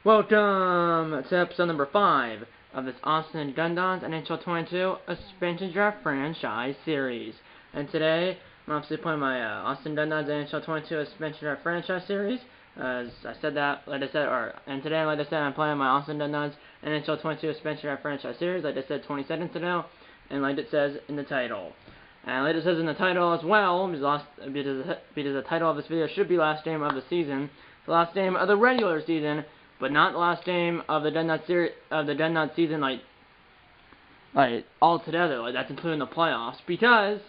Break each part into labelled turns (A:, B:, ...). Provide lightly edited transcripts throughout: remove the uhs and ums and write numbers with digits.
A: Welcome to episode number 5 of this Austin Gundons NHL 22 Expansion Draft Franchise Series. And today, I'm obviously playing my Austin Gundons NHL 22 Expansion Draft Franchise Series. And today, like I said, I'm playing my Austin Gundons NHL 22 Expansion Draft Franchise Series, like I said 20 seconds ago, and like it says in the title. And like it says in the title as well, because the title of this video should be last game of the season, the last game of the regular season, but not the last game of the Gundons season, like all together, like that's including the playoffs. Because,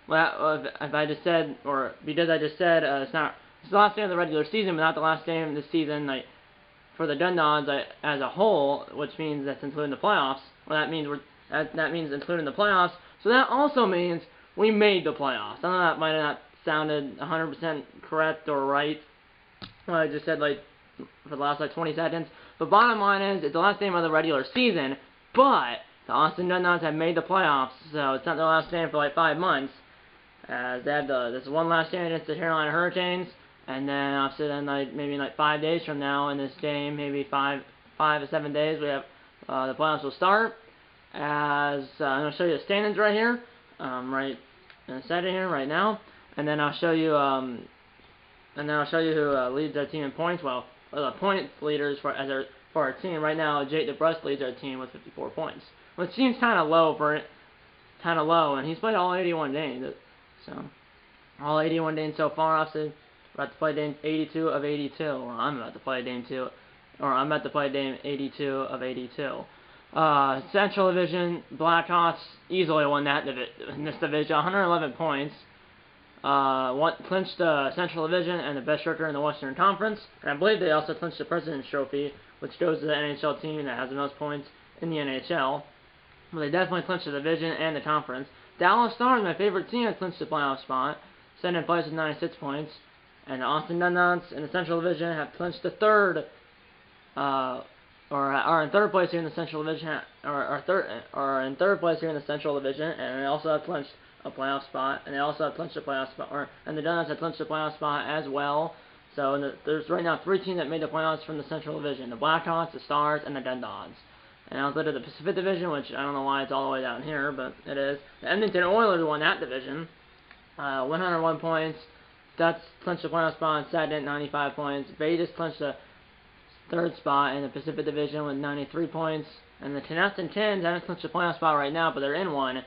A: well, if I just said, or because I just said, it's the last game of the regular season, but not the last game of the season, like for the Gundons as a whole, which means that's including the playoffs. Well, that means that means including the playoffs. So that also means we made the playoffs. I know that might have not sounded 100% correct or right. Well, I just said for the last 20 seconds. But bottom line is, it's the last game of the regular season, but the Austin Gundons have made the playoffs, so it's not their last game for 5 months. As they have this one last game against the Carolina Hurricanes, and then obviously then maybe 5 days from now in this game, maybe 5 to 7 days, we have the playoffs will start. As I'm going to show you the standings right here, right in a second here, right now, and then I'll show you who leads their team in points. Well, the points leaders for our team right now, Jake DeBrusque leads our team with 54 points, which seems kind of low and he's played all 81 games. So all 81 games so far. Obviously, about to play game 82 of 82. Or I'm about to play game 82 of 82. Central Division, Blackhawks easily won in this division, 111 points. Clinched the Central Division and the best record in the Western Conference. And I believe they also clinched the President's Trophy, which goes to the NHL team that has the most points in the NHL. Well, they definitely clinched the division and the conference. Dallas Stars, my favorite team, has clinched the playoff spot, second in place with 96 points. And the Austin Gundons in the Central Division have clinched the third, or are in third place here in the Central Division, or in third place here in the Central Division, and they also have clinched a playoff spot, and they also have clinched a playoff spot, and the Gundons have clinched a playoff spot as well. So there's right now 3 teams that made the playoffs from the Central Division: the Blackhawks, the Stars, and the Gundons. And I'll go to the Pacific Division, which I don't know why it's all the way down here, but it is. The Edmonton Oilers won that division, 101 points. That's clinched the playoff spot in second, 95 points. Vegas clinched the third spot in the Pacific Division with 93 points. And the Canucks and Kings haven't clinched the playoff spot right now, but they're in one.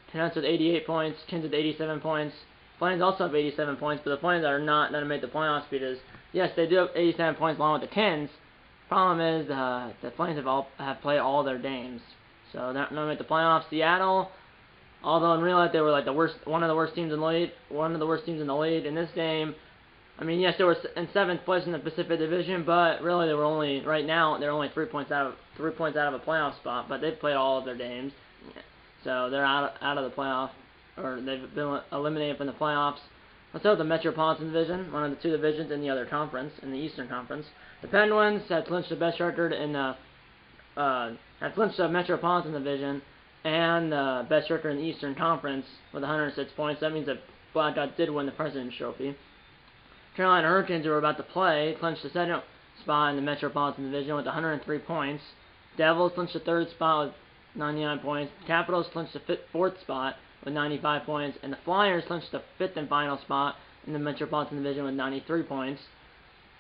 A: Canucks with 88 points, Kings with 87 points. Flames also have 87 points, but the Flames are not going to make the playoffs because, yes, they do have 87 points along with the Kings. Problem is, the Flames have played all their games, so they're not going to make the playoffs. Seattle, although in real life they were one of the worst teams in the league in this game. I mean, yes, they were in 7th place in the Pacific Division, but really they're only 3 points out of a playoff spot. But they've played all of their games. So they're out of the playoff, or they've been eliminated from the playoffs. Let's go with the Metropolitan Division, one of the 2 divisions in the other conference, in the Eastern Conference. The Penguins have clinched the best record in the Metropolitan Division and the best record in the Eastern Conference with 106 points. That means that Blackhawks did win the President's Trophy. Carolina Hurricanes, who were about to play, clinched the second spot in the Metropolitan Division with 103 points. Devils clinched the third spot with 99 points. Capitals clinched the 4th spot with 95 points. And the Flyers clinched the 5th and final spot in the Metropolitan Division with 93 points.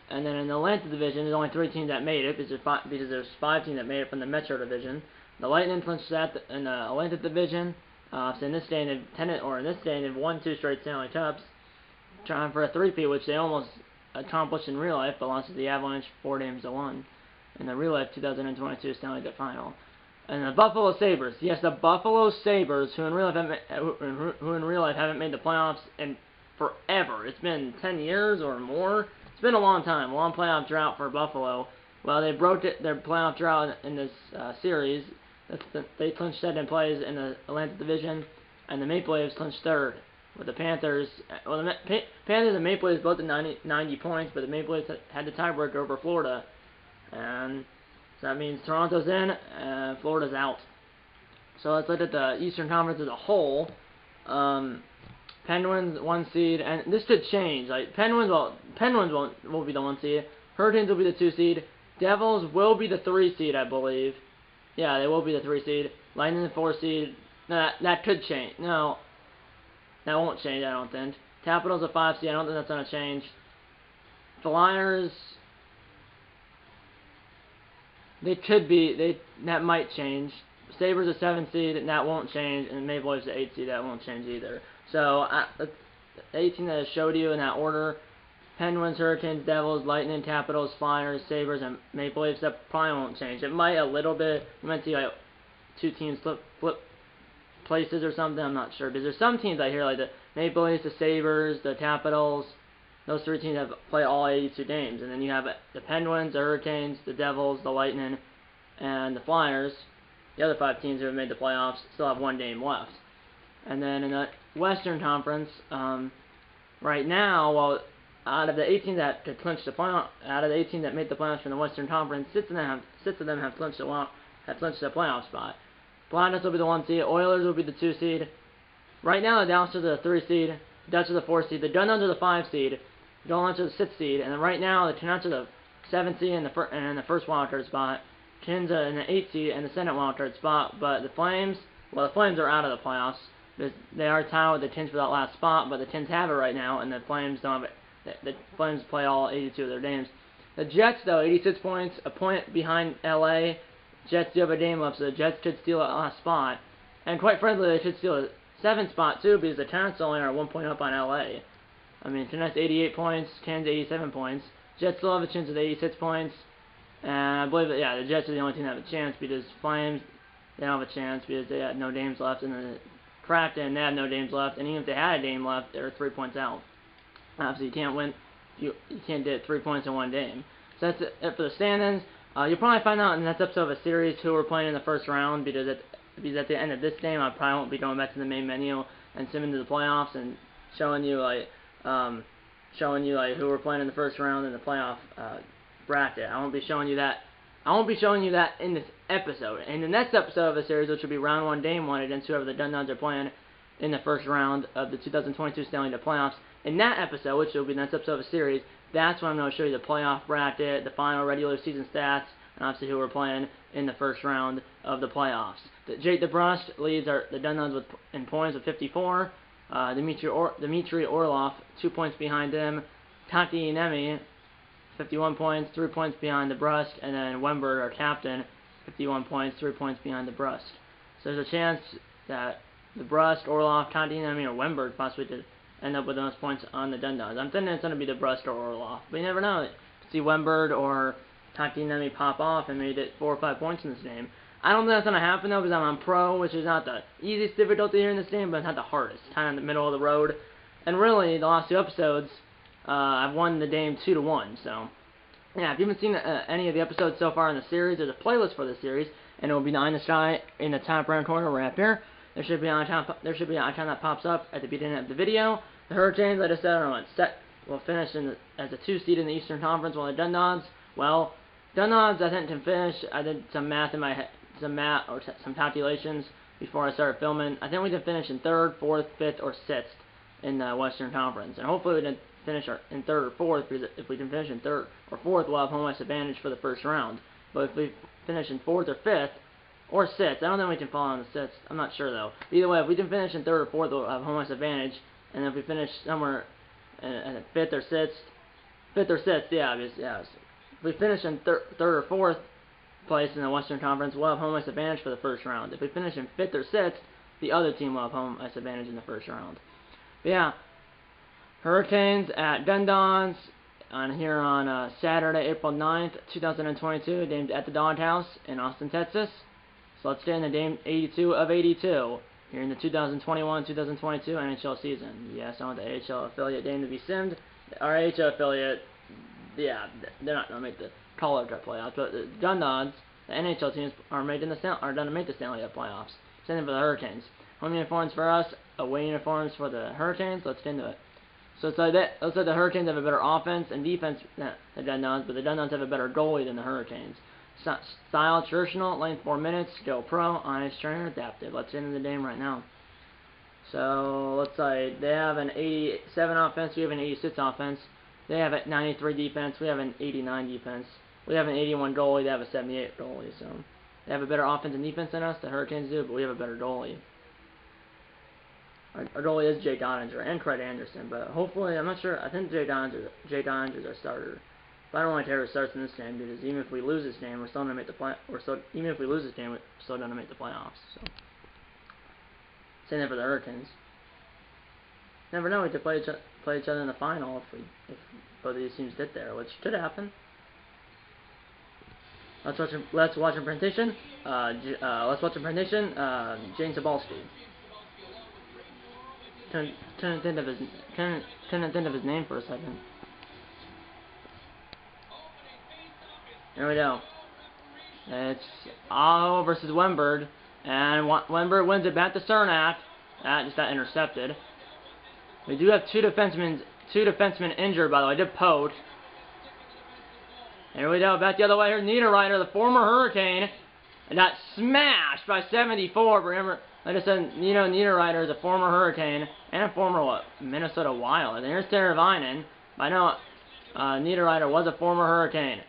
A: And then in the Atlantic Division, there's only 3 teams that made it because there's 5 teams that made it from the Metro Division. The Lightning clinched that in the Atlantic Division. So in this day they've won 2 straight Stanley Cups, trying for a 3-peat, which they almost accomplished in real life, but lost to the Avalanche 4-1 in the real life 2022 Stanley Cup final. And the Buffalo Sabres, yes, the Buffalo Sabres, who in real life haven't made the playoffs in forever. It's been 10 years or more. It's been a long time, a long playoff drought for Buffalo. Well, they broke their playoff drought in this series. They clinched 2nd place in the Atlantic Division, and the Maple Leafs clinched 3rd. With the Panthers, well, the Panthers and Maple Leafs both at 90 points, but the Maple Leafs had the tiebreaker over Florida. And so that means Toronto's in, and Florida's out. So let's look at the Eastern Conference as a whole. Penguins 1 seed, and this could change. Penguins will be the 1 seed. Hurricanes will be the 2 seed. Devils will be the 3 seed, I believe. Yeah, they will be the 3 seed. Lightning the 4 seed. No, that could change. No, that won't change, I don't think. Capitals a 5 seed. I don't think that's going to change. Flyers, they could be. That might change. Sabres a 7 seed, and that won't change. And Maple Leafs a 8 seed. That won't change either. So, the 18 that I showed you in that order: Penguins, Hurricanes, Devils, Lightning, Capitals, Flyers, Sabres, and Maple Leafs. That probably won't change. It might a little bit. You might see like 2 teams flip places or something. I'm not sure, because there's some teams I hear like the Maple Leafs, the Sabres, the Capitals. Those 3 teams have played all 82 games, and then you have the Penguins, the Hurricanes, the Devils, the Lightning, and the Flyers. The other 5 teams who have made the playoffs still have 1 game left. And then in the Western Conference, right now, well, out of the 18 that could clinch the playoff, out of the 18 that made the playoffs from the Western Conference, 6 of them have clinched the playoff spot. Blackhawks will be the 1 seed. Oilers will be the 2 seed. Right now, the Dallas are the 3 seed. Dutch are the 4 seed. The Dunnuts are the 5 seed. The Golden are the 6 seed. And then right now, the Canucks are the 7 seed in the first wildcard spot. Kings are in the 8 seed and the second wildcard spot. But the Flames, well, the Flames are out of the playoffs. They are tied with the Kings for that last spot, but the Kings have it right now, and the Flames don't have it. The Flames play all 82 of their games. The Jets, though, 86 points, a point behind LA. Jets do have a game left, so the Jets could steal that last spot. And quite frankly, they should steal a 7th spot, too, because the Canucks only are 1 point up on LA. I mean, Canucks 88 points, Canucks 87 points. Jets still have a chance with 86 points. And I believe that, yeah, the Jets are the only team that have a chance, because Flames, they don't have a chance because they had no games left. And the Kraken, they have no games left. And even if they had a game left, they're 3 points out. Obviously, you can't win. You can't get 3 points in 1 game. So that's it for the standings. You'll probably find out in the next episode of a series who we're playing in the first round, because at the end of this game, I probably won't be going back to the main menu and zooming into the playoffs and showing you who we're playing in the first round in the playoff bracket. I won't be showing you that. I won't be showing you that in this episode. In the next episode of the series, which will be round 1, game 1, against whoever the Dunnuts are playing in the first round of the 2022 Stanley Cup playoffs. In that episode, which will be the next episode of a series, that's when I'm going to show you the playoff bracket, the final regular season stats, and obviously who we're playing in the first round of the playoffs. Jake DeBrusk leads the Dunnuts in points with 54. Dmitry Orlov, 2 points behind him. Taki Niemi, 51 points, 3 points behind DeBrusk. And then Wemberg, our captain, 51 points, 3 points behind DeBrusk. So there's a chance that DeBrusk, Orlov, Taki Niemi, or Wemberg possibly could end up with the most points on the Dunnuts. I'm thinking it's going to be DeBrusk or Orlov, but you never know. You could see Wemberg or Taki Niemi pop off and maybe get 4 or 5 points in this game. I don't think that's going to happen, though, because I'm on Pro, which is not the easiest difficulty here in this game, but it's not the hardest. It's kind of in the middle of the road. And really, the last 2 episodes, I've won the game 2-1. So, yeah, if you haven't seen any of the episodes so far in the series, there's a playlist for the series, and it will be Behind the Sky in the top right corner right up here. There should be an icon that pops up at the beginning of the video. The Hurricanes, like I said, will finish as a 2 seed in the Eastern Conference, while the Dunnuts, well, Dunnuts I think can finish. I did some math in my head. Some calculations before I started filming. I think we can finish in 3rd, 4th, 5th, or 6th in the Western Conference. And hopefully we can finish in 3rd or 4th, because if we can finish in 3rd or 4th, we'll have home ice advantage for the first round. But if we finish in 4th or 5th, or 6th, I don't think we can fall on the 6th. I'm not sure, though. Either way, if we can finish in 3rd or 4th, we'll have home ice advantage. And if we finish somewhere in 5th or 6th, yeah. If we finish in 3rd or 4th, place in the Western Conference, we'll have home ice advantage for the first round. If we finish in 5th or 6th, the other team will have home ice advantage in the first round. But yeah, Hurricanes at Dunnuts on Saturday, April 9th, 2022, games at the Doghouse in Austin, Texas. So let's get into game 82 of 82 here in the 2021-2022 NHL season. Yes, I want the AHL affiliate game to be simmed. Our AHL affiliate, yeah, they're not going to make the Colorado Cup playoffs, but the Dunnuts, the NHL teams, are going to make the Stanley Cup playoffs. Same for the Hurricanes. Home uniforms for us, away uniforms for the Hurricanes. Let's get into it. So it's like that. Looks like the Hurricanes have a better offense and defense than the Dunnuts, but the Dunnuts have a better goalie than the Hurricanes. Style traditional, length 4 minutes, skill pro, honest trainer, adaptive. Let's get into the game right now. So let's say they have an 87 offense, we have an 86 offense. They have a 93 defense, we have an 89 defense. We have an 81 goalie, they have a 78 goalie, so they have a better offense and defense than us, the Hurricanes do, but we have a better goalie. Our goalie is Jay Donninger and Craig Anderson, but hopefully, I'm not sure, I think Jay Donninger's our starter. But I don't really care who starts in this game, because even if we lose this game, we're still gonna make the even if we lose this game, we're still gonna make the playoffs. So, same thing for the Hurricanes. Never know, we could play each other in the final if both of these teams get there, which could happen. Let's watch a presentation. Let's watch a presentation. James Sabalski. Couldn't think of his name for a second. Here we go. It's Aho versus Wennberg, and Wennberg wins it back to Cernak. That just got intercepted. We do have two defensemen injured, by the way. Did Pote. Here we go, back the other way. Here's Niederreiter, the former Hurricane, and got smashed by 74. Remember, like I said, Niederreiter is a former Hurricane and a former Minnesota Wild. And here's Teravainen. I know Niederreiter was a former Hurricane.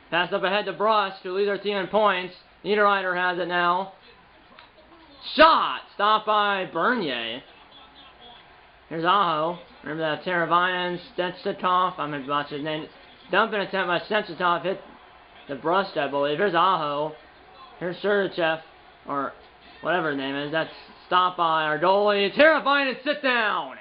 A: Pass up ahead to Brusk, who leads our team in points. Niederreiter has it now. Shot! Stopped by Bernier. Here's Aho. Remember that Teravainen, Stechnikov, I'm going to watch his name. Dumping attempt by Stechnikov hit the Brusk, I believe. Here's Aho. Here's Sherchev, or whatever his name is. That's stopped by our goalie. Teravainen, sit down!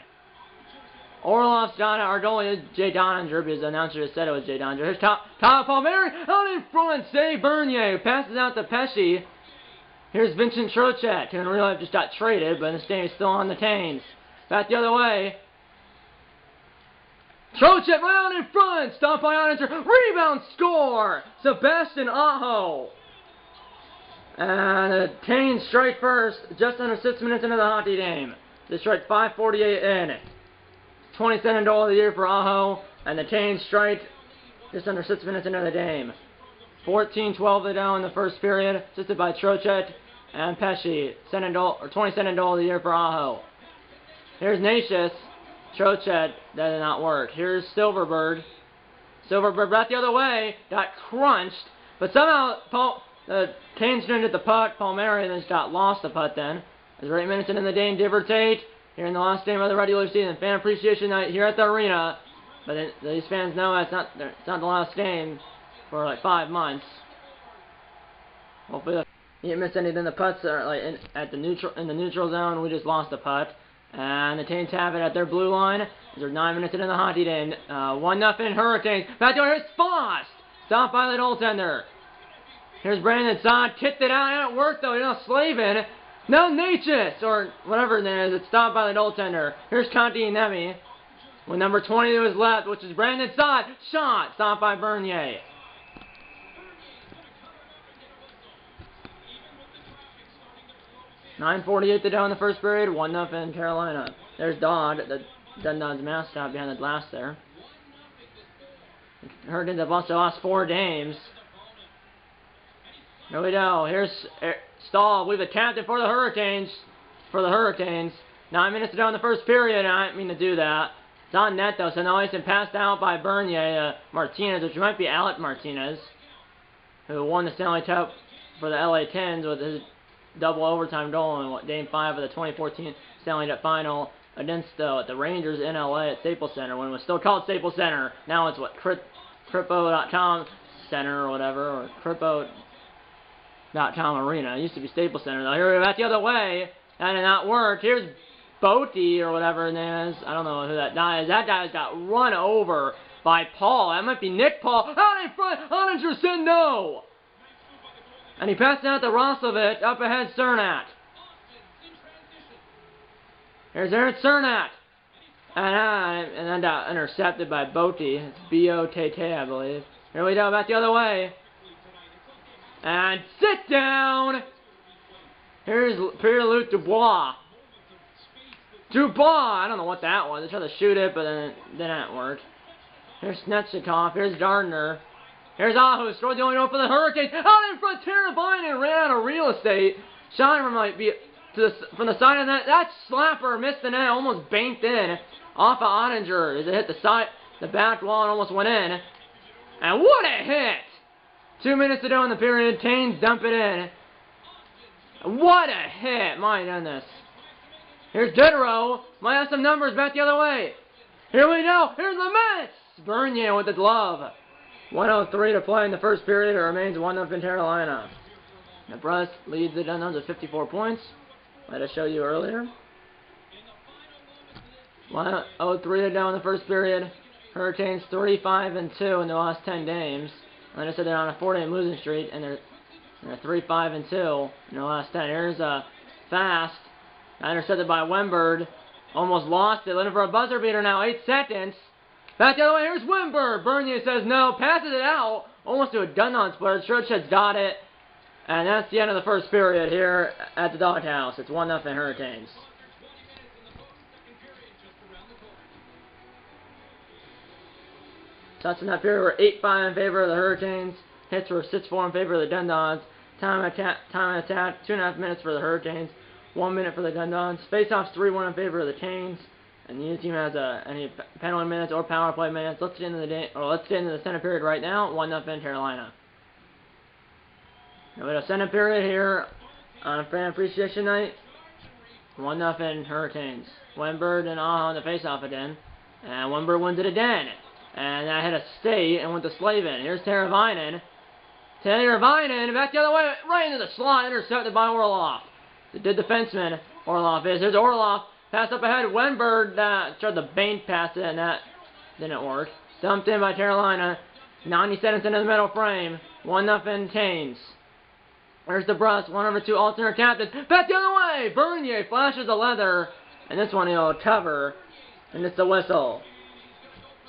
A: Orlov's our goalie is Jay Donninger, because the announcer just said it was Jay Donninger. Here's Kyle Palmieri out in front, save Bernier, passes out to Pesce. Here's Vincent Trocheck, who in real life just got traded, but in this game he's still on the Canes. Back the other way. Trocheck right out in front, stopped by Ottinger, rebound, score! Sebastian Aho. And the Canes strike first, just under 6 minutes into the hockey game. They strike 5:48 in. 22nd goal of the year for Aho, and the Canes strike just under 6 minutes into the game. 14-12 they down in the first period, assisted by Trocheck and Pesce. 22nd goal of the year for Aho. Here's Nashis. Trocheck, that did not work. Here's Silverberg. Silverberg back the other way, got crunched, but somehow the Canes didn't get the puck. Palmieri then just got lost the puck then. As we're 8 minutes into the game, give or take. Here in the last game of the regular season, fan appreciation night here at the arena. But these fans know it's not the last game for like 5 months. Hopefully, you didn't miss anything. The putts are like in the neutral zone. We just lost the putt, and the Canes have it at their blue line. They're 9 minutes into the hockey game. 1-0 Hurricanes. Back door. Here's Foss. Stopped by the goaltender. Here's Brandon Saad. Kicked it out. It worked though. You know, Slavin. No, Natchez, or whatever his name is, it's stopped by the goaltender. Here's Continemi, with number 20 to his left, which is Brandon Saad. Shot, stopped by Bernier. .9:48 to go in the first period, 1-0 Carolina. There's Dodd, the Dundon's mascot behind the glass there. Hurricanes have lost the last 4 games. Here we go. Here's Stahl. We have a captain for the Hurricanes. 9 minutes to go in the first period. I didn't mean to do that. It's on net though, so now he's been passed out by Bernier Martinez, which might be Alec Martinez, who won the Stanley Cup for the LA Kings with his double overtime goal in Game 5 of the 2014 Stanley Cup Final against the Rangers in LA at Staples Center, when it was still called Staples Center. Now it's what, Crippo.com Center or whatever, or Crippo.com Arena. It used to be Staples Center though. Here we're back the other way. That did not work. Here's Boaty or whatever his name is. I don't know who that guy is. That guy's got run over by Paul. That might be Nick Paul. Out in front. Ottinger said no. And he passed it out to Roslovic. Up ahead, Cernak. Here's Aaron Cernak. And then got intercepted by Boaty. It's B-O-T-T, I believe. Here we go. Back the other way. And sit down. Here's Pierre-Luc Dubois. I don't know what that was. They tried to shoot it, but then it didn't work. Here's Snetchikov. Here's Gardner. Here's Aho. Scored the only goal for the Hurricanes. Out in front, Teravainen ran out of real estate. Shot from from the side of the net. That slapper missed the net. Almost banked in off of Ottinger as it hit the back wall and almost went in. And what a hit! 2 minutes to go in the period. Taines dump it in. What a hit! My goodness. Here's Diderot. Might have some numbers back the other way. Here we go. Here's the miss! Bernier with the glove. 1:03 to play in the first period. It remains 1-0 in Carolina. Nebraska leads the Dunlons with 54 points. Like I showed you earlier. 1:03 to go in the first period. Hurricanes 3-5-2 in the last 10 games. Like I said, they're on a 4-game losing streak, and they're 3-5-2 in the last 10. Here's a fast. Intercepted by Wembird. Almost lost it. Looking for a buzzer beater now. 8 seconds. Back the other way. Here's Wembird. Bernier says no. Passes it out. Almost to a Dunlons player. Churchhead's got it. And that's the end of the first period here at the Doghouse. It's 1-0 Hurricanes. Shots in that period were 8-5 in favor of the Hurricanes. Hits were 6-4 in favor of the Dundons. Time attack, 2.5 minutes for the Hurricanes. 1 minute for the Dundons. Face-offs 3-1 in favor of the Canes. And the other team has any penalty minutes or power play minutes. Let's get into the center period right now. 1-0 Carolina. Now we have a center period here on Fan Appreciation Night. 1-0 Hurricanes. Wembird and Aho on the face-off again. And Wembird wins it again. And that hit a state and went to Slavin. Here's Teravainen. Teravainen back the other way, right into the slot, intercepted by Orlov. The defenseman, Orlov is. Here's Orlov. Pass up ahead. Wembird tried to bank pass it, and that didn't work. Dumped in by Carolina. 90 seconds into the middle frame. 1-0 Canes. There's the Bruss. 1/2 alternate captains. Back the other way. Bernier flashes the leather. And this one he'll cover. And it's a whistle.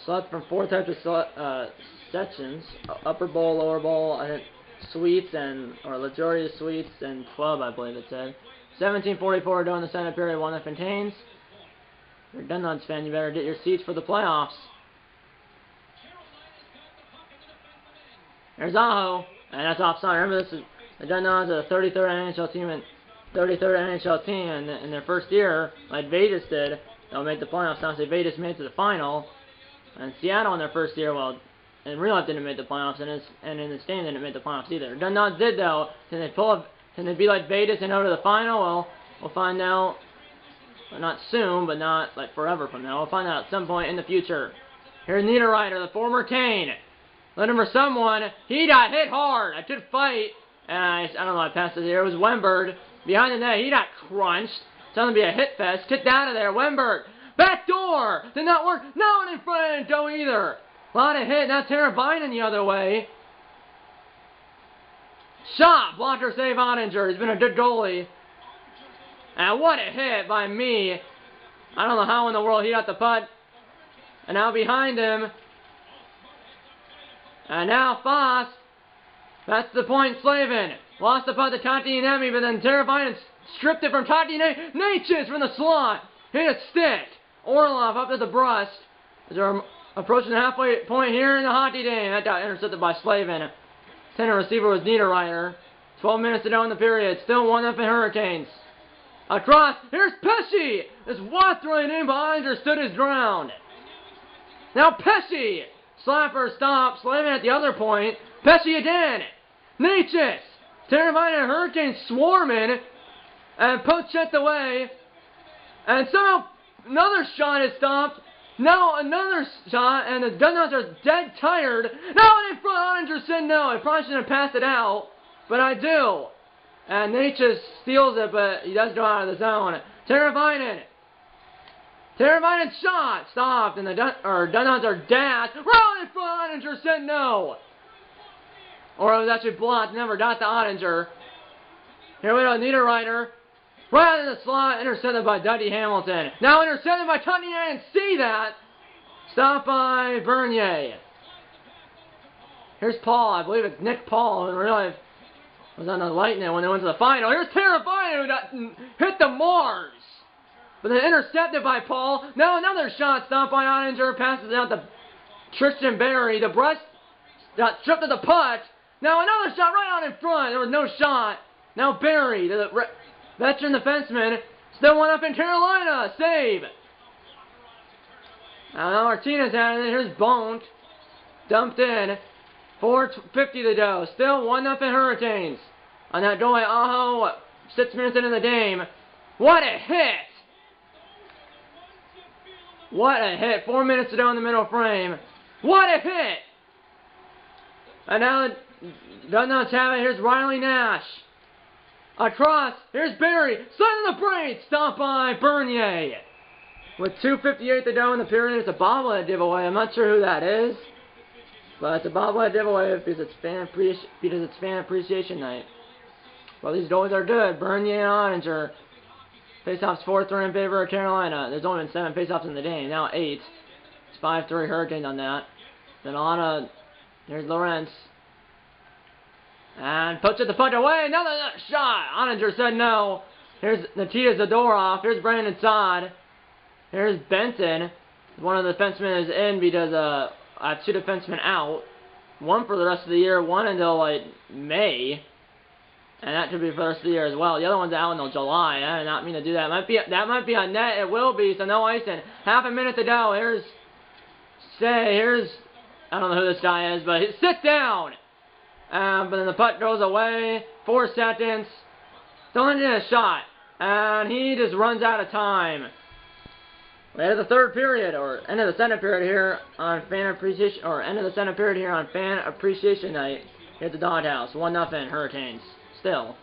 A: Slots from 4 types of sections: upper bowl, lower bowl, I think suites or luxurious suites and club, I believe it said. 17:44 during the center period. 1-0 Canes. If you're a Dunlons fan, you better get your seats for the playoffs. There's Aho, and that's offside. Remember, this is the Dunlons are the 33rd NHL team and 33rd NHL team, and in their first year, like Vegas did, they'll make the playoffs. Now, say Vegas made it to the final. And Seattle in their first year, well, in real life didn't make the playoffs, and in the game didn't make the playoffs either. Dunlons did though. Can they pull up? Can they be like Vegas and go to the final? Well, we'll find out. Well, not soon, but not like forever from now. We'll find out at some point in the future. Here's Niederreiter, the former Cane, looking for someone. He got hit hard. I could fight, and I don't know. I passed it here. It was Wembird behind the net. He got crunched. It's going to be a hit fest. Kicked out of there. Wembird. Back door! Did not work. No one in front didn't go either. A lot of hit. Now Teravainen the other way. Shot. Blocker save Ottinger. He's been a good goalie. And what a hit by me. I don't know how in the world he got the puck. And now behind him. And now Foss. That's the point. Slavin. Lost the puck to Kotkaniemi, but then Teravainen stripped it from Kotkaniemi. Natchez from the slot. Hit a stick. Orlov up to the breast. As they're approaching the halfway point here in the hockey game. That got intercepted by Slavin. Center receiver was Niederreiter. 12 minutes to go in the period. Still 1-0 Hurricanes. Across. Here's Pesce. This was thrown in, but Ottinger stood his ground. Now Pesce. Slapper stops. Slavin at the other point. Pesce again. Natchez. Teravainen Hurricanes swarming. And Pochette away. And somehow another shot is stopped. Now another shot, and the Dunlons are dead tired. Now in front, Ottinger said no. I probably shouldn't have passed it out, but I do. And Natchez steals it, but he does go out of the zone. Teravainen shot stopped, and the Dunlons are dashed. Right in front, Ottinger said no. Or it was actually blocked. Never got to Ottinger. Here we go, Niederreiter. Right in the slot, intercepted by Dougie Hamilton. Now intercepted by Tunney, I didn't see that. Stopped by Bernier. Here's Paul, I believe it's Nick Paul, in real life was on the Lightning when they went to the final. Here's Teravainen who got hit the Mars. But then intercepted by Paul. Now another shot stopped by Ottinger, passes it out to Tristan Berry. The breast got stripped of the puck. Now another shot right out in front. There was no shot. Now Berry to the veteran defenseman, still 1-0 Carolina. Save. Now Martinez had it. Here's Bonk. Dumped in. 4:50 to go. Still 1-0 Hurricanes. On that goal by Aho, 6 minutes into the game. What a hit! What a hit. 4 minutes to go in the middle frame. What a hit! And now, Dundon's have it. Here's Riley Nash. Across. Here's Barry. Side of the break. Stopped by Bernier. With 2:58 to go in the period, it's a bobblehead giveaway. I'm not sure who that is. But it's a bobblehead giveaway because it's fan appreciation night. Well, these goalies are good. Bernier and Oettinger. Faceoffs 4-3 in favor of Carolina. There's only been 7 faceoffs in the game. Now 8. It's 5-3 Hurricanes on that. Then on here's Lawrence. And puts it the puck away. Another shot. Oettinger said no. Here's Nikita Zadorov. Here's Brandon Saad. Here's Benson. One of the defensemen is in because I have 2 defensemen out. One for the rest of the year. One until like May. And that could be for the rest of the year as well. The other one's out until July. I did not mean to do that. That might be on net. It will be. So no icing. Half a minute to go. Here's I don't know who this guy is, but sit down. But then the puck goes away. 4 seconds. Still in a shot. And he just runs out of time. End of the third period, or end of the second period here on fan appreciation, or end of the second period here on fan appreciation night. Here at the Doghouse. 1-0 Hurricanes. Still.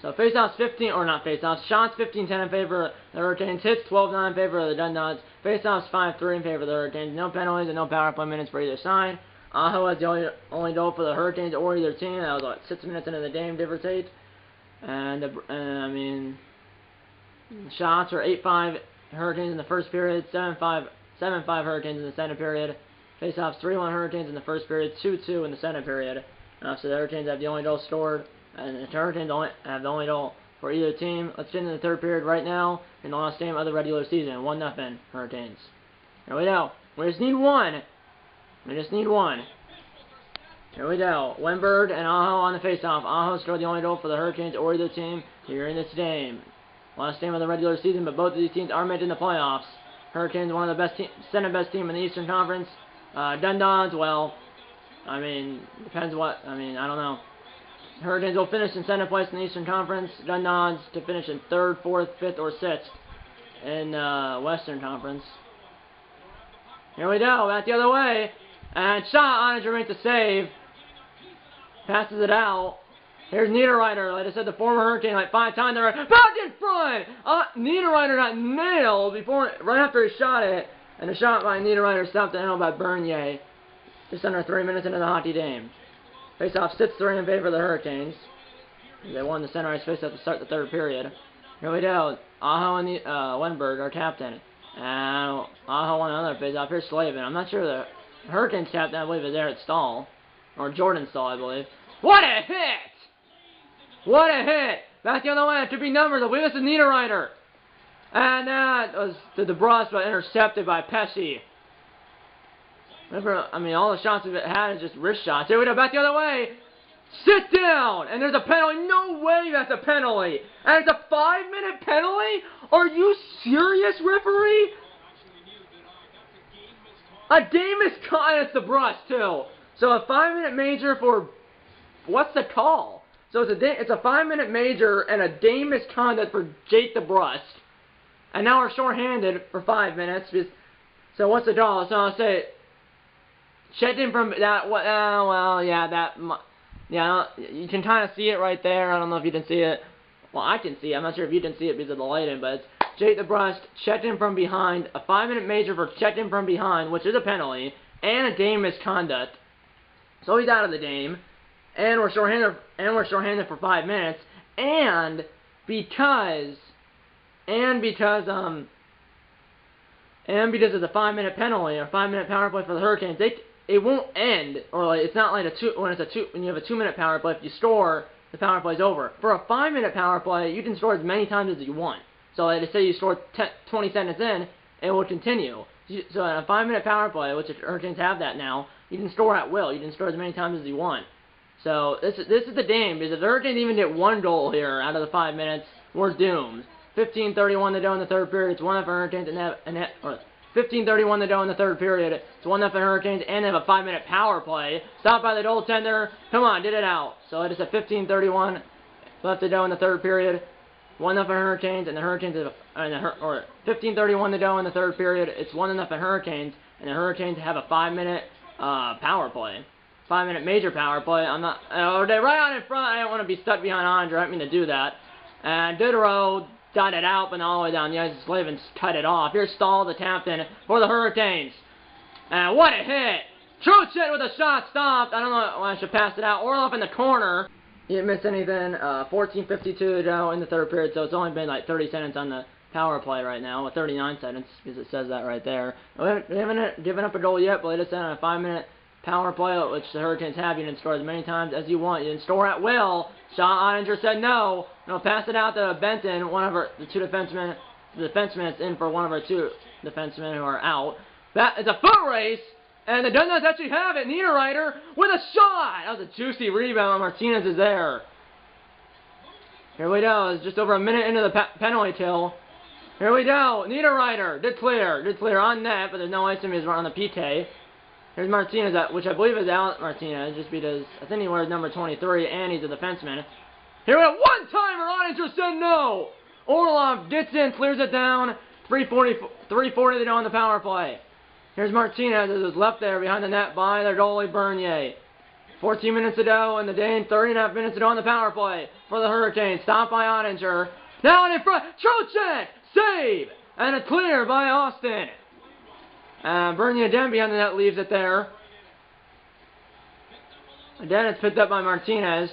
A: So faceoffs 15, or not faceoffs, shots 15-10 in favor of the Hurricanes, hits 12-9 in favor of the Dundons, faceoffs 5-3 in favor of the Hurricanes, no penalties and no power play minutes for either side. Aho has the only goal for the Hurricanes or either team. That was like 6 minutes into the game, give or take. And I mean, shots are 8-5 Hurricanes in the first period, 7-5 Hurricanes in the second period. Faceoffs 3-1 Hurricanes in the first period, 2-2 in the second period. So the Hurricanes have the only goal scored. And the Hurricanes have the only goal for either team. Let's get into the third period right now in the last game of the regular season. 1-0 Hurricanes. Here we go. We just need one. We just need one. Here we go. Wenberg and Aho on the faceoff. Aho scored the only goal for the Hurricanes or either team here in this game. Last game of the regular season, but both of these teams are making the playoffs. Hurricanes, one of the best second best team in the Eastern Conference. Dundons, well, I mean, depends what, I don't know. Hurricanes will finish in second place in the Eastern Conference. Dundons to finish in 3rd, 4th, 5th, or 6th in Western Conference. Here we go, back the other way. And shot, Oettinger makes the save. Passes it out. Here's Niederreiter, like I said, the former Hurricane, like 5 times. They're back in front! Niederreiter got nailed right after he shot it. And the shot by Niederreiter stopped the handle by Bernier. Just under 3 minutes into the hockey game. Face-off 6-3 in favor of the Hurricanes. They won the center ice face-off to start the third period. Here we go. Aho and Wenberg, our captain. And Aho won another face-off. Here's Slavin. I'm not sure the Hurricanes captain, I believe, is Eric Stahl. Or Jordan Stahl, I believe. What a hit! What a hit! Back the other way. It could be numbers. I believe this is Niederreiter. And that was to DeBrus, but intercepted by Pesci. Remember, all the shots we've had is just wrist shots. Here we go, back the other way. Sit down! And there's a penalty. No way that's a penalty. And it's a 5-minute penalty? Are you serious, referee? A game misconduct. It's DeBrus, too. So a 5-minute major for... What's the call? So it's a 5-minute major and a game misconduct for Jake DeBrus. And now we're shorthanded for 5 minutes. So what's the call? So I'll say... Checked in from that, you can kind of see it right there. I don't know if you can see it. Well, I can see it. I'm not sure if you can see it because of the lighting, but it's Jake DeBrus checked in from behind, a 5-minute major for checked in from behind, which is a penalty, and a game misconduct. So he's out of the game, and we're shorthanded for 5 minutes, and because of the 5-minute penalty or 5-minute power play for the Hurricanes, it won't end, or like it's not like when you have a 2-minute power play. If you score, the power play's over. For a 5-minute power play, you can score as many times as you want. So like say you score 20 seconds in, it will continue. So in a 5-minute power play, which the Hurricanes have that now, you can score at will. You can score as many times as you want. So this is the game, because if the Hurricanes even get 1 goal here out of the 5 minutes, we're doomed. 15:31 to go in the third period. It's 1-0 Hurricanes, and 15 15:31 to go in the third period. It's 1-0 Hurricanes, and they have a 5-minute power play. Stopped by the goaltender. Come on, did it out. So it is a 15:31 left to go in the third period. 1-0 Hurricanes, and the Hurricanes have 15:31 to go in the third period. It's 1-0 Hurricanes, and the Hurricanes have a 5-minute power play. 5-minute major power play. They're right on in front. I don't want to be stuck behind Andre. I didn't mean to do that. And Diderot got it out, but not all the way down the ice. Slavens cut it off. Here's Stahl, the captain, for the Hurricanes. And what a hit! Truchet with a shot stopped. I don't know why I should pass it out. Orlov in the corner. He didn't miss anything. 14:52 to go in the third period, so it's only been like 30 seconds on the power play right now, with 39 seconds, because it says that right there. We haven't given up a goal yet, but they just said on a 5-minute power play, which the Hurricanes have. You can score as many times as you want. You can score at will. Sean Ottinger said no. No, pass it out to Benton, one of the two defensemen. The defenseman is in for one of our two defensemen who are out. That is a foot race, and the Dundas actually have it. Niederreiter with a shot. That was a juicy rebound. Martinez is there. Here we go. It's just over a minute into the penalty kill. Here we go. Niederreiter did clear on net, but there's no ice on the PK. Here's Martinez, which I believe is Alex Martinez, just because I think he wears number 23, and he's a defenseman. Here we go, one-timer, Ottinger said no! Orlov gets in, clears it down, 3:40 to go on the power play. Here's Martinez, as is left there behind the net by their goalie, Bernier. 14 minutes to go in the game, 30.5 minutes to go on the power play for the Hurricanes. Stopped by Ottinger. Now in front, Trocheck, save! And a clear by Austin. Bernier again behind the net leaves it there. Again, it's picked up by Martinez.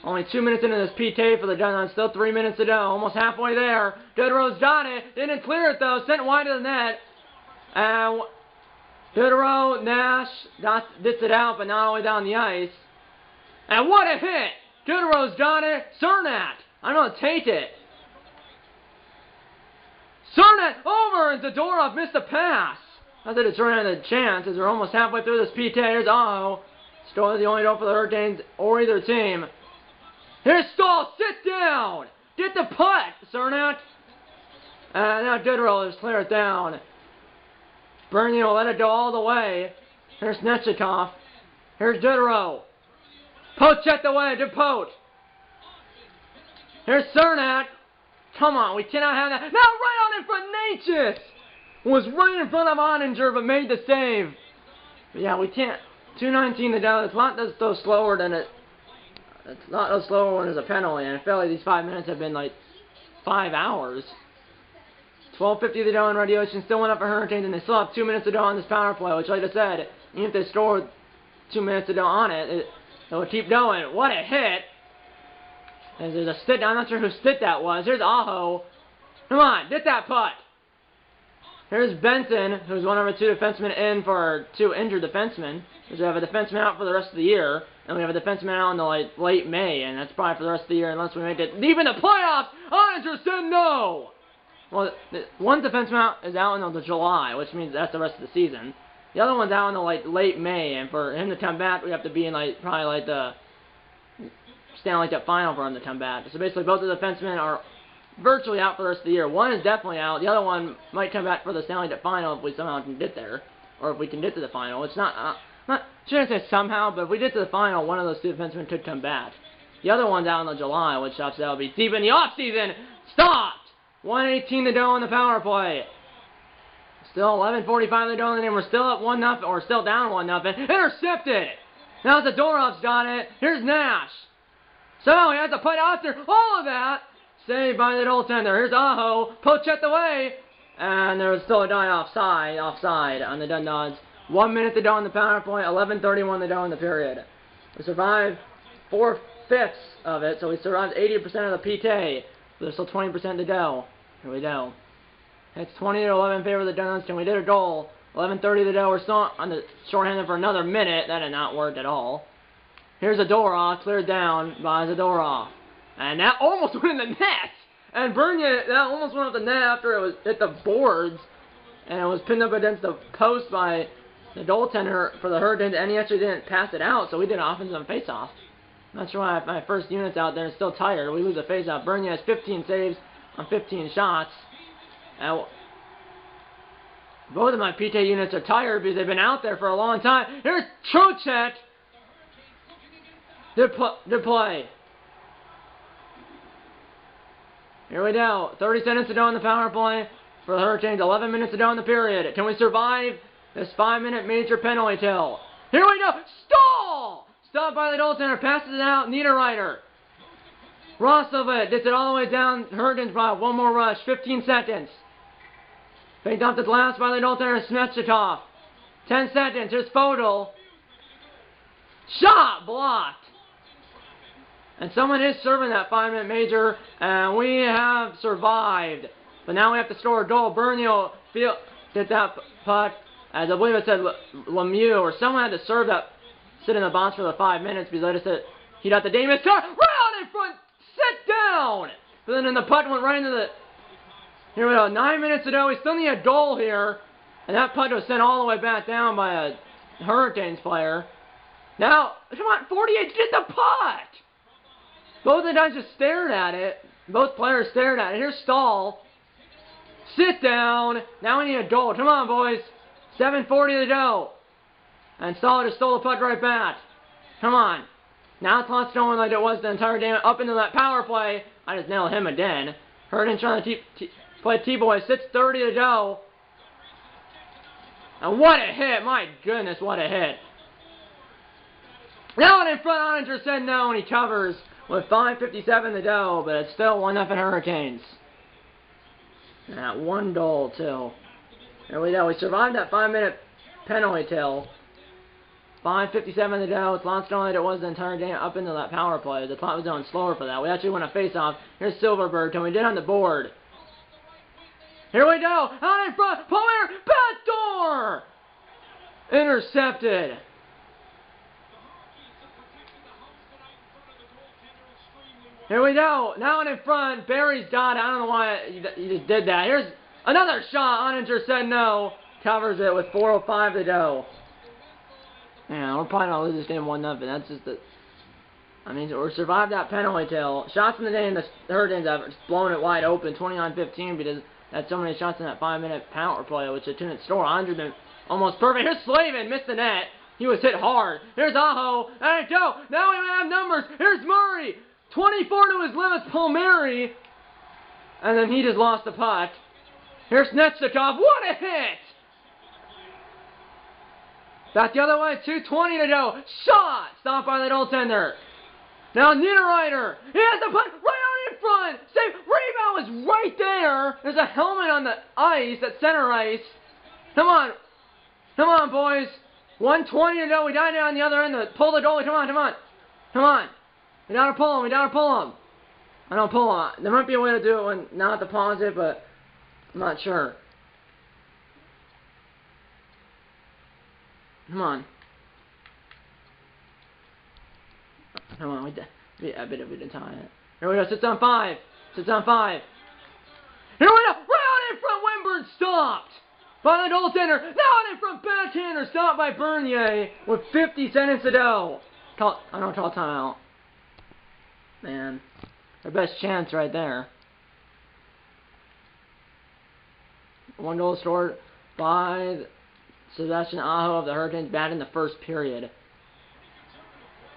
A: Only 2 minutes into this PK for the Dunlop. Still 3 minutes to go. Almost halfway there. Diderot's got it. Didn't clear it though. Sent wide to the net. Diderot, Nash, gets it out, but not all the way down the ice. And what a hit! Diderot's got it. Cernat. I'm going to take it. Cernat over, and Zadorov missed the pass. Not that it's running a chance, as we're almost halfway through this PK. Here's Aho. Stahl is the only goal for the Hurricanes or either team. Here's Stahl. Sit down. Get the putt, Cernat. And now Diderot just clear it down. Bernier will let it go all the way. Here's Nechikov. Here's Diderot. Poach checked away. Good poach. Here's Cernat. Come on, we cannot have that. Now right on in front, Natchez was right in front of Ottinger, but made the save. But yeah, we can't. 2:19 to go. It's not so slower than it. It's not so slower when there's a penalty, and I feel like these 5 minutes have been like 5 hours. 12:50 to go in regulation. Still 1-0 for Hurricanes, and they still have 2 minutes to go on this power play. Which, like I said, even if they score 2 minutes to go on it, it will keep going. What a hit! And there's a stick. I'm not sure whose stick that was. Here's Aho. Come on, get that putt. Here's Benson, who's one of our two defensemen in for our two injured defensemen. Because we have a defenseman out for the rest of the year, and we have a defenseman out in the late May, and that's probably for the rest of the year unless we make it deep in the playoffs. Ottinger said no. Well, one defenseman out is out until July, which means that's the rest of the season. The other one's out in the late May, and for him to come back, we have to be in probably the Stanley Cup final for him to come back. So basically, both the defensemen are virtually out for the rest of the year. One is definitely out. The other one might come back for the Stanley Cup final if we somehow can get there, or if we can get to the final. It's not shouldn't say somehow, but if we get to the final, one of those two defensemen could come back. The other one's out in July, which obviously will be deep in the off season. Stopped. 1:18 to go on the power play. Still 11:45 to go in the game. We're still up 1-0, or still down 1-0. Intercepted. Now Zadorov's got it. Here's Nash. So he has to put out there all of that. Saved by the goaltender. Here's Aho. Poach the way. And there was still a guy offside on the Dundods. 1 minute to go on the power play. 11:31 to go in the period. We survived 4/5 of it, so we survived 80% of the PK. There's still 20% to go. Here we go. It's 20-11 in favor of the Dundods, and we did a goal. 11:30 to go. We're still on the shorthanded for another minute. That did not work at all. Here's Zadorov, cleared down by Zadorov. And that almost went in the net. And Bernier, that almost went up the net after it was hit the boards. And it was pinned up against the post by the goaltender for the Hurricanes. And he actually didn't pass it out, so we did an offensive face-off. Not sure why my first unit's out there is still tired. We lose a face-off. Bernier has 15 saves on 15 shots. And Both of my PT units are tired because they've been out there for a long time. Here's Trochet to play. Here we go. 30 seconds to go in the power play for the Hurricanes. 11 minutes to go in the period. Can we survive this 5-minute major penalty kill? Here we go. Stall! Stopped by the goaltender. Passes it out. Niederreiter. Roslovic gets it all the way down. Hurricanes by one more rush. 15 seconds. Picked up the glass by the goaltender. Smechnikov. 10 seconds. Here's Fodel. Shot blocked. And someone is serving that 5-minute major, and we have survived. But now we have to score a goal. Bernier did that puck, as I believe it said Lemieux, or someone had to serve that, sit in the box for the 5 minutes, because I just said he got the Davis turn, right on in front, sit down! But then the puck went right into the, here we go, 9 minutes to go, we still need a goal here, and that puck was sent all the way back down by a Hurricanes player. Now, come on, 48, get the puck! Both of the guys just stared at it. Both players stared at it. Here's Stahl. Sit down. Now we need a goal. Come on, boys. 7:40 to go. And Stahl just stole the puck right back. Come on. Now it's not going like it was the entire game. Up into that power play. I just nailed him again. Hurden trying to play T-boy. 6:30 to go. And what a hit. My goodness, what a hit. Now in front, Oninger said no, and he covers with 5:57 to go, but it's still 1-0 Hurricanes. And that one goal, too. There we go. We survived that 5-minute penalty kill. 5:57 to go. It's not going like it was the entire game up into that power play. The clock was going slower for that. We actually won a face-off. Here's Silverberg. Can we get on the board? Here we go. Out in front. Palmer. Backdoor. Intercepted. Here we go. Now in front. Barry's got it. I don't know why he just did that. Here's another shot. Oninger said no. Covers it with 4:05 to go. Yeah, we're probably going to lose this game 1-0. That's just the... I mean, we survived that penalty kill. Shots in the game, the Hurricanes have blown it wide open. 29-15 because that's so many shots in that 5-minute power play, which it couldn't score. Oninger been almost perfect. Here's Slavin. Missed the net. He was hit hard. Here's Aho. There you go. Now we have numbers. Here's Murray. 24 to his limits, Palmieri. And then he just lost the puck. Here's Svechnikov. What a hit! Back the other way, 2:20 to go. Shot! Stopped by the goaltender. Now Niederreiter. He has the puck right out in front. Save. Rebound is right there. There's a helmet on the ice, at center ice. Come on. Come on, boys. 1:20 to go. We got it on the other end. Pull the goalie. Come on, come on. Come on. We gotta pull him. We gotta pull him. I don't pull him. There might be a way to do it when not to pause it, but I'm not sure. Come on. Come on. I bet we didn't tie it. Here we go. Sits on 5. Sits on 5. Here we go. Right on in front. Wimburn stopped by the goaltender. Now on in front. Backhander stopped by Bernier with 50 seconds to go. I don't call timeout. Man, their best chance right there. One goal scored by Sebastian Aho of the Hurricanes, bad in the first period.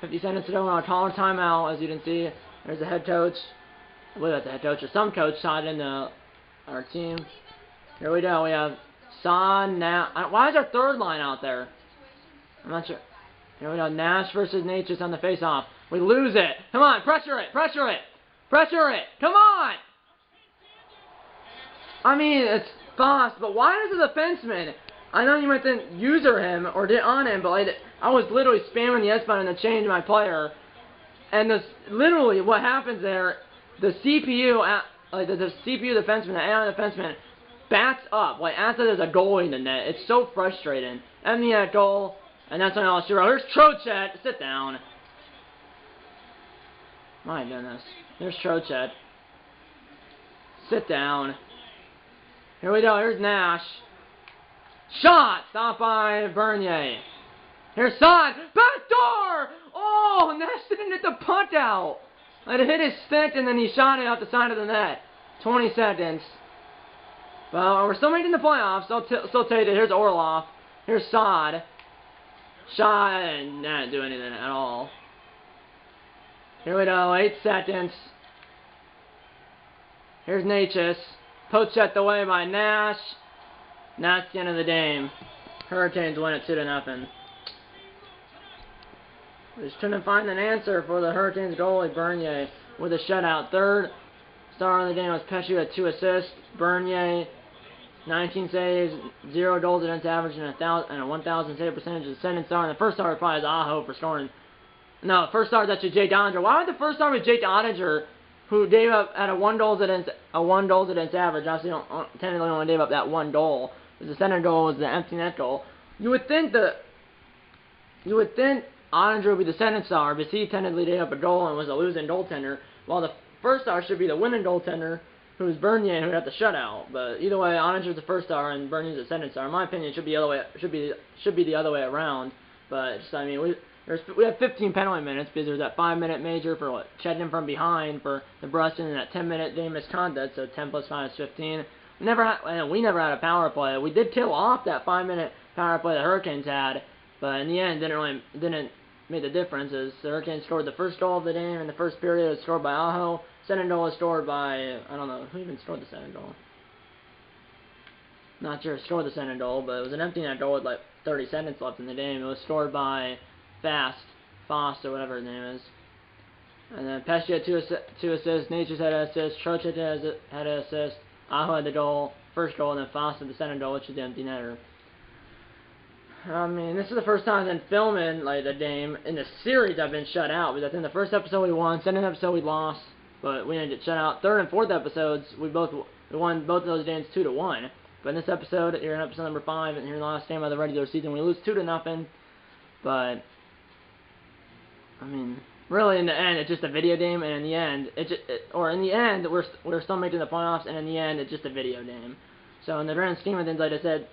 A: 50 seconds to go on a caller timeout. As you can see, there's the head coach. I believe that's the head coach, or some coach shot in our team. Here we go. We have Son now. Why is our third line out there? I'm not sure. Here we go. Nash versus Natchez on the face-off. We lose it. Come on, pressure it, pressure it, pressure it. Come on. I mean, it's Foss, but why does the defenseman? I know you meant to user him or get on him, but I was literally spamming the S button to change my player. And literally what happens there, the CPU, the CPU defenseman, the AI defenseman, bats up, after there's a goalie in the net. It's so frustrating. Empty net goal, and that's on all zero. Here's Trochet. Sit down. My goodness. Here's Trochet. Sit down. Here we go. Here's Nash. Shot! Stopped by Bernier. Here's Son. Back door! Oh, Nash didn't get the puck out. It hit his stick and then he shot it out the side of the net. 20 seconds. Well, we're still making the playoffs. Still take it. Here's Orlov. Here's Sod. Shot and didn't do anything at all. Here we go. 8 seconds. Here's Natchez. Poached away by Nash. That's the end of the game. Hurricanes win it 2-0. We just couldn't find an answer for the Hurricanes goalie, Bernier, with a shutout. Third star of the game was Pesce with 2 assists. Bernier, 19 saves, 0 goals against average, and a 1,000 save percentage. The second star, and the first star probably is Aho for scoring. No, the first star is actually Jake Ottinger. Why would the first star be Jake Ottinger, who gave up at a 1 goals against average? Obviously, technically only gave up that 1 goal. The second goal was the empty net goal. You would think Ottinger would be the second star, but he technically gave up a goal and was a losing goaltender, while the first star should be the winning goaltender, who's Bernier, who got the shutout. But either way, Ottinger's the first star and Bernier's the second star. In my opinion, it should be the other way. Should be the other way around. But just, I mean, we had 15 penalty minutes because there's that 5-minute major for checking from behind for the Bruston and that 10-minute game misconduct. So 10 plus 5 is 15. We never had a power play. We did kill off that 5-minute power play the Hurricanes had, but in the end, didn't make the difference. As the Hurricanes scored the first goal of the game in the first period. It was scored by Aho. Second goal was scored by, I don't know who even scored the second goal. Not sure who scored the second goal, but it was an empty net goal with like 30 seconds left in the game. It was scored by Foss or whatever his name is. And then Pesce had 2 assists. Natchez had an assist. Trocheck had an assist. Aho had the goal, first goal, and then Foss had the second goal, which is the empty netter. I mean, this is the first time I've been filming like the game in the series I've been shut out. Because I think the first episode we won, second episode we lost, but we didn't get shut out. Third and fourth episodes we won both of those games 2-1. But in this episode, here in episode number 5, and here in the last game of the regular season, we lose 2-0. But I mean, really, in the end, it's just a video game, and in the end, we're still making the playoffs, and in the end, it's just a video game. So in the grand scheme of things, like I said,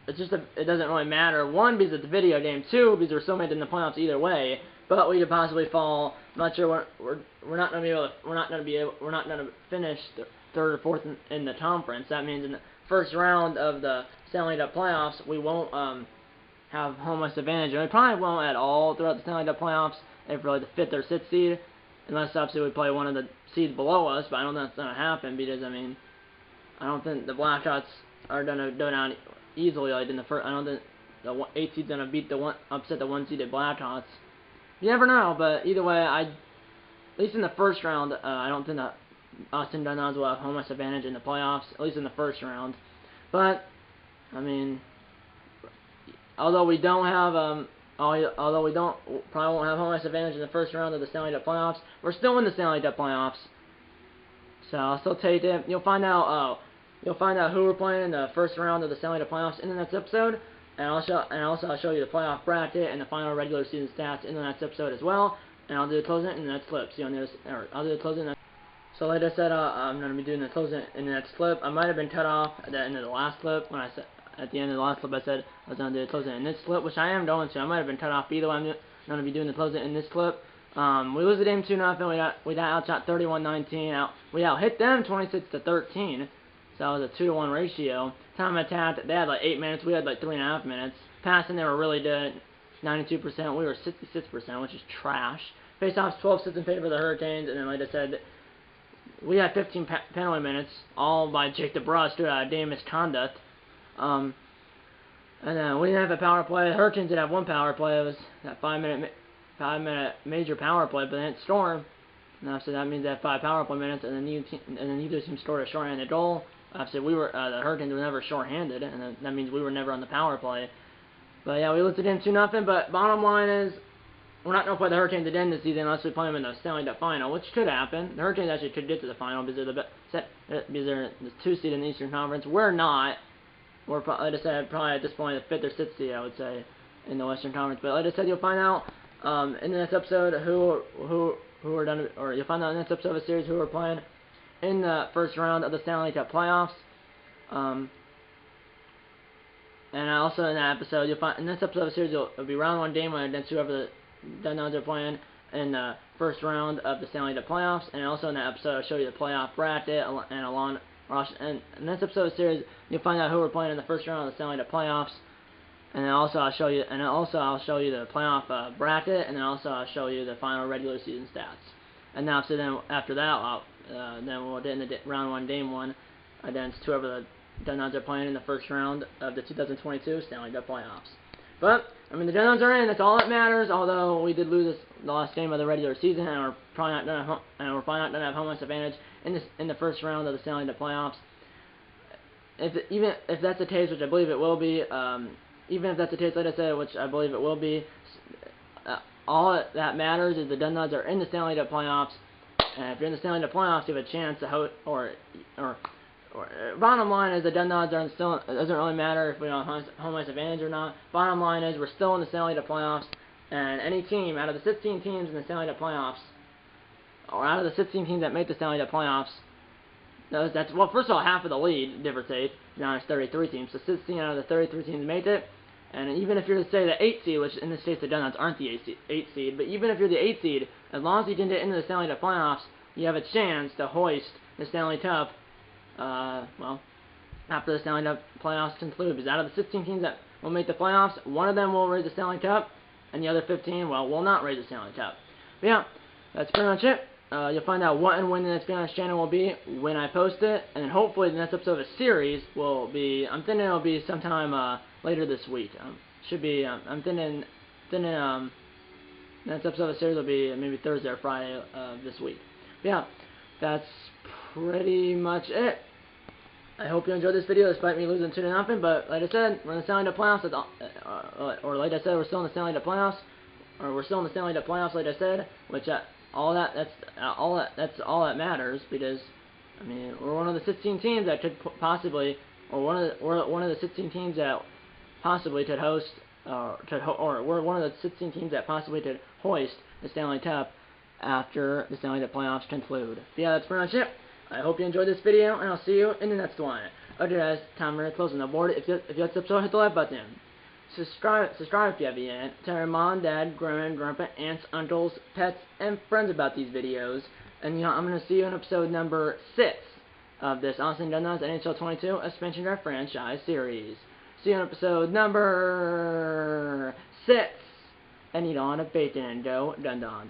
A: it doesn't really matter. 1, because it's a video game. 2, because we're still making the playoffs either way. But we could possibly fall. I'm not sure we're not gonna finish the 3rd or 4th in the conference. That means in the first round of the Stanley Cup playoffs, we won't have home ice advantage, and we probably won't at all throughout the Stanley Cup playoffs. If we're like the 5th or 6th seed, unless obviously we play one of the seeds below us, but I don't think that's going to happen because, I mean, I don't think the Blackhawks are going to go down easily like in the first. I don't think the 8 seed's going to upset the 1 seeded Blackhawks. You never know, but either way, at least in the first round, I don't think that Austin Dunans will have home ice advantage in the playoffs, at least in the first round. But, I mean, although we probably won't have home ice advantage in the first round of the Stanley Cup playoffs, we're still in the Stanley Cup playoffs. So I'll still take it. You'll find out who we're playing in the first round of the Stanley Cup playoffs in the next episode, and also I'll show you the playoff bracket and the final regular season stats in the next episode as well. And I'll do the closing in the next clip. I'll do the closing. So like I said, I'm going to be doing the closing in the next clip. I might have been cut off at the end of the last clip when I said. At the end of the last clip, I said I was going to do the closing in this clip, which I am going to. I might have been cut off either way. I'm going to be doing the closing in this clip. We lose the game 2-0. We got outshot 31-19. We out-hit them 26-13. So that was a 2-to-1 ratio. Time attacked, they had like 8 minutes. We had like 3.5 minutes. Passing, they were really good. 92%. We were 66%, which is trash. Face-offs, 12-6 in favor of the Hurricanes. And then, like I said, we had 15 penalty minutes, all by Jake DeBrusk due to game misconduct. And then we didn't have a power play. The Hurricanes did have 1 power play. It was that 5-minute major power play, but they didn't score. And so that means they had 5 power play minutes, and then neither team scored a shorthanded goal. Obviously, the Hurricanes were never shorthanded, and that means we were never on the power play. But yeah, we lost the game 2-0. But bottom line is, we're not going to play the Hurricanes again this season unless we play them in the Stanley Cup final, which could happen. The Hurricanes actually could get to the final because they're the 2 seed in the Eastern Conference. We're not. We're, like I said, probably at this point the 5th or 6th seed, I would say, in the Western Conference. But like I said, you'll find out in the next episode who are done, or you'll find out in the next episode of the series who are playing in the first round of the Stanley Cup playoffs. And also in that episode, you'll find in this episode of the series it'll be round 1 game 1 against whoever the Dunans are playing in the first round of the Stanley Cup playoffs. And also in that episode, I'll show you the playoff bracket and And in this episode of the series, you'll find out who we're playing in the first round of the Stanley Cup playoffs. And then also I'll show you the playoff bracket, and then also I'll show you the final regular season stats. And now, so then after that, then we'll get into round 1, game 1 against whoever the Dundons are playing in the first round of the 2022 Stanley Cup playoffs. But I mean, the Dundons are in. That's all that matters. Although we did lose the last game of the regular season, and we're probably not gonna have home ice advantage in the first round of the Stanley Cup playoffs. Even if that's the case, which I believe it will be, even if that's the case, like I said, which I believe it will be, all that matters is the Dundons are in the Stanley Cup playoffs, and if you're in the Stanley Cup playoffs, you have a chance to host, or bottom line is the Dundons are still, it doesn't really matter if we don't have home ice advantage or not. Bottom line is we're still in the Stanley Cup playoffs, and any team out of the 16 teams in the Stanley Cup playoffs, or out of the 16 teams that make the Stanley Cup playoffs, that's, well, first of all, half of the league, give or take. Now it's 33 teams, so 16 out of the 33 teams made it. And even if you're to say the 8 seed, which in this case the Dundons aren't the 8 seed, but even if you're the 8 seed, as long as you can get into the Stanley Cup playoffs, you have a chance to hoist the Stanley Cup, well, after the Stanley Cup playoffs conclude. Because out of the 16 teams that will make the playoffs, one of them will raise the Stanley Cup, and the other 15, well, will not raise the Stanley Cup. But yeah, that's pretty much it. You'll find out what and when the next video on this channel will be when I post it, and then hopefully the next episode of a series will be, I'm thinking it'll be sometime later this week. Should be, I'm thinking the next episode of a series will be maybe Thursday or Friday this week. But yeah, that's pretty much it. I hope you enjoyed this video despite me losing 2-0, but like I said, we're in the Stanley Cup playoffs, or like I said, we're still in the Stanley Cup playoffs, like I said, which that's all that matters, because I mean, we're one of the 16 teams that could possibly, or we're one of the 16 teams that possibly could host, or we're one of the 16 teams that possibly could hoist the Stanley Cup after the Stanley Cup playoffs conclude. But yeah, that's pretty much it. I hope you enjoyed this video, and I'll see you in the next one. Okay guys, time for closing the board. If you like this episode, hit the like button. Subscribe if you haven't yet. Tell your mom, dad, grandma, grandpa, aunts, uncles, pets, and friends about these videos. And I'm going to see you in episode number 6 of this Austin Dundons NHL 22 Expansion Draft Franchise Series. See you in episode number 6. And eat on a bacon and go Dundons.